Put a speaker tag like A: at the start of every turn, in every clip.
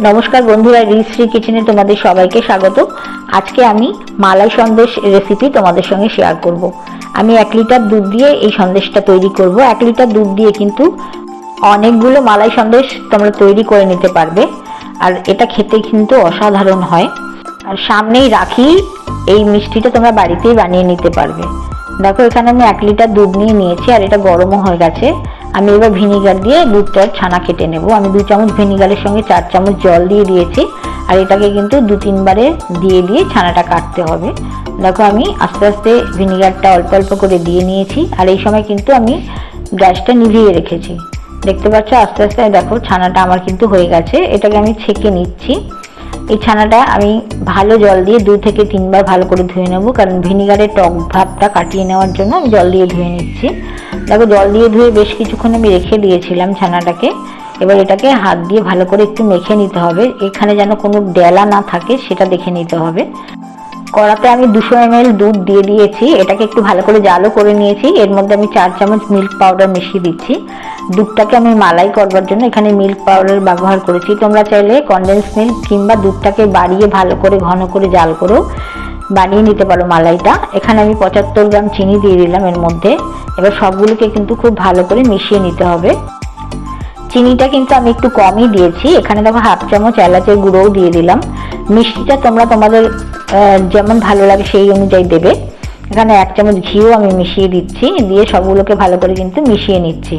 A: নমস্কার বন্ধুরা, রিশ্রী কিচেনে তোমাদের সবাইকে স্বাগত। আজকে আমি মালাই সন্দেশ রেসিপি তোমাদের সঙ্গে শেয়ার করব। আমি 1 লিটার দুধ দিয়ে এই সন্দেশটা তৈরি করব। 1 লিটার দুধ দিয়ে কিন্তু অনেকগুলো মালাই সন্দেশ তোমরা তৈরি করে নিতে পারবে, আর এটা খেতে কিন্তু অসাধারণ হয়। আর সামনেই রাখি, এই মিষ্টিটা তোমরা বাড়িতেই বানিয়ে নিতে পারবে। দেখো, এখানে আমি 1 লিটার দুধ নিয়েছি, আর এটা গরমও হয়ে গেছে। আমি এবার ভিনিগার দিয়ে দুধটার ছানা কেটে নেব। আমি 2 চামচ ভিনিগারের সঙ্গে 4 চামচ জল দিয়ে দিয়েছি, আর এটাকে কিন্তু 2-3 বারে দিয়ে ছানাটা কাটতে হবে। দেখো, আমি আস্তে আস্তে ভিনিগারটা অল্প অল্প করে দিয়ে নিয়েছি, আর এই সময় কিন্তু আমি গ্যাসটা নিভিয়ে রেখেছি। দেখতে পাচ্ছ আস্তে আস্তে দেখো ছানাটা আমার কিন্তু হয়ে গেছে। এটাকে আমি ছেঁকে নিচ্ছি। এই ছানাটা আমি ভালো জল দিয়ে 2 থেকে 3 বার ভালো করে ধুয়ে নেব, কারণ ভিনিগারের টক ভাবটা কাটিয়ে নেওয়ার জন্য আমি জল দিয়ে ধুয়ে নিচ্ছি। দেখো, জল দিয়ে ধুয়ে বেশ কিছুক্ষণ আমি রেখে দিয়েছিলাম ছানাটাকে। এবার এটাকে হাত দিয়ে ভালো করে একটু মেখে নিতে হবে। এখানে যেন কোনো ডেলা না থাকে সেটা দেখে নিতে হবে। কড়াতে আমি 200 ml দুধ দিয়ে দিয়েছি। এটাকে একটু ভালো করে জালও করে নিয়েছি। এর মধ্যে আমি 4 চামচ মিল্ক পাউডার মিশিয়ে দিচ্ছি। দুধটাকে আমি মালাই করবার জন্য এখানে মিল্ক পাউডার ব্যবহার করেছি। তোমরা চাইলে কনডেন্স মিল্ক কিংবা দুধটাকে বাড়িয়ে ভালো করে ঘন করে জাল করেও বানিয়ে নিতে পারো মালাইটা। এখানে আমি 75 গ্রাম চিনি দিয়ে দিলাম এর মধ্যে। এবার সবগুলোকে কিন্তু খুব ভালো করে মিশিয়ে নিতে হবে। চিনিটা কিন্তু আমি একটু কমই দিয়েছি। এখানে দেখো 1/2 চামচ এলাচের গুঁড়োও দিয়ে দিলাম। মিষ্টিটা তোমরা তোমাদের যেমন ভালো লাগে সেই অনুযায়ী দেবে। এখানে 1 চামচ ঘিও আমি মিশিয়ে দিচ্ছি, দিয়ে সবগুলোকে ভালো করে কিন্তু মিশিয়ে নিচ্ছি।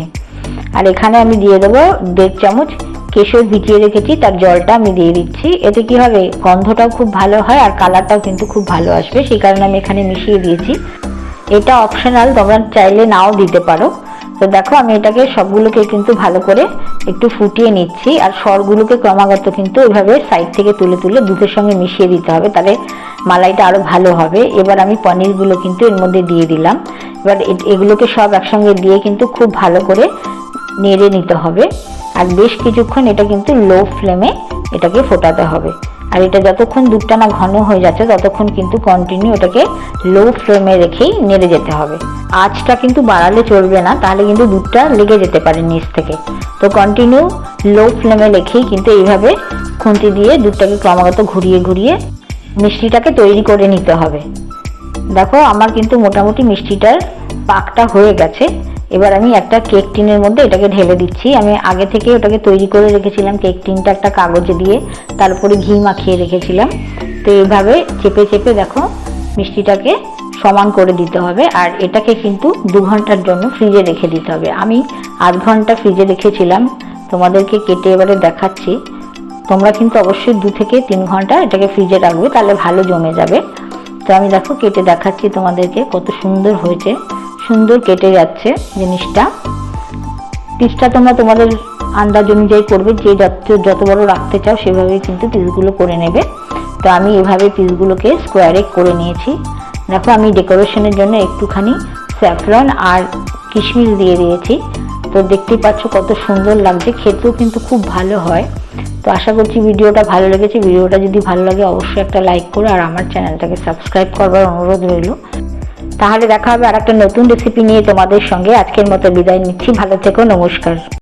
A: আর এখানে আমি দিয়ে দেবো 1.5 চামচ কেশর ভিজিয়ে রেখেছি, তার জলটা আমি দিয়ে দিচ্ছি। এতে কি হবে, গন্ধটাও খুব ভালো হয় আর কালারটাও কিন্তু খুব ভালো আসবে, সেই কারণে আমি এখানে মিশিয়ে দিয়েছি। এটা অপশনাল, তোমরা চাইলে নাও দিতে পারো। তো দেখো, আমি এটাকে সবগুলোকে কিন্তু ভালো করে একটু ফুটিয়ে নিচ্ছি, আর সরগুলোকে ক্রমাগত কিন্তু এভাবে সাইড থেকে তুলে তুলে দুধের সঙ্গে মিশিয়ে দিতে হবে, তাহলে মালাইটা আরো ভালো হবে। এবার আমি পনিরগুলো কিন্তু এর মধ্যে দিয়ে দিলাম। এবার এগুলোকে সব একসঙ্গে দিয়ে কিন্তু খুব ভালো করে নেড়ে নিতে হবে, আর বেশ কিছুক্ষণ এটা কিন্তু লো ফ্লেমে এটাকে ফোটাতে হবে। আর এটা যতক্ষণ দুধটা না ঘন হয়ে যাচ্ছে ততক্ষণ কিন্তু কন্টিনিউ এটাকে লো ফ্লেমে রেখেই নেড়ে যেতে হবে। আঁচটা কিন্তু বাড়ালে চলবে না, তাহলে কিন্তু দুধটা লেগে যেতে পারে নিচ থেকে। তো কন্টিনিউ লো ফ্লেমে রেখেই কিন্তু এইভাবে খুন্তি দিয়ে দুধটাকে ক্রমাগত ঘুরিয়ে ঘুরিয়ে মিষ্টিটাকে তৈরি করে নিতে হবে। দেখো, আমার কিন্তু মোটামুটি মিষ্টিটার পাকটা হয়ে গেছে। এবার আমি একটা কেক টিনের মধ্যে এটাকে ঢেলে দিচ্ছি। আমি আগে থেকে ওটাকে তৈরি করে রেখেছিলাম, কেক টিনটা একটা কাগজে দিয়ে, তারপরে ঘি মাখিয়ে রেখেছিলাম। তো এইভাবে চেপে চেপে দেখো মিষ্টিটাকে সমান করে দিতে হবে, আর এটাকে কিন্তু 2 ঘন্টার জন্য ফ্রিজে রেখে দিতে হবে। আমি 8 ঘন্টা ফ্রিজে রেখেছিলাম, তোমাদেরকে কেটে এবারে দেখাচ্ছি। তোমরা কিন্তু অবশ্যই 2 থেকে 3 ঘন্টা এটাকে ফ্রিজে রাখবে, তাহলে ভালো জমে যাবে। তো আমি দেখো কেটে দেখাচ্ছি তোমাদেরকে, কত সুন্দর হয়েছে, সুন্দর কেটে যাচ্ছে জিনিসটা। পিসটা তোমরা তোমাদের আন্দাজ অনুযায়ী করবে, যে যত বড় রাখতে চাও সেভাবেই কিন্তু পিসগুলো করে নেবে। তো আমি এভাবে পিসগুলোকে স্কোয়ারে করে নিয়েছি। দেখো, আমি ডেকোরেশনের জন্য একটুখানি স্যাফরন আর কিশমিশ দিয়ে দিয়েছি। তো দেখতেই পাচ্ছ কত সুন্দর লাগছে, খেতেও কিন্তু খুব ভালো হয়। তো আশা করছি ভিডিওটা ভালো লেগেছে। ভিডিওটা যদি ভালো লাগে অবশ্যই একটা লাইক করো, আর আমার চ্যানেলটাকে সাবস্ক্রাইব করবার অনুরোধ রইল। তাহলে দেখা হবে আর একটা নতুন রেসিপি নিয়ে তোমাদের সঙ্গে। আজকের মতো বিদায় নিচ্ছি, ভালো থেকো, নমস্কার।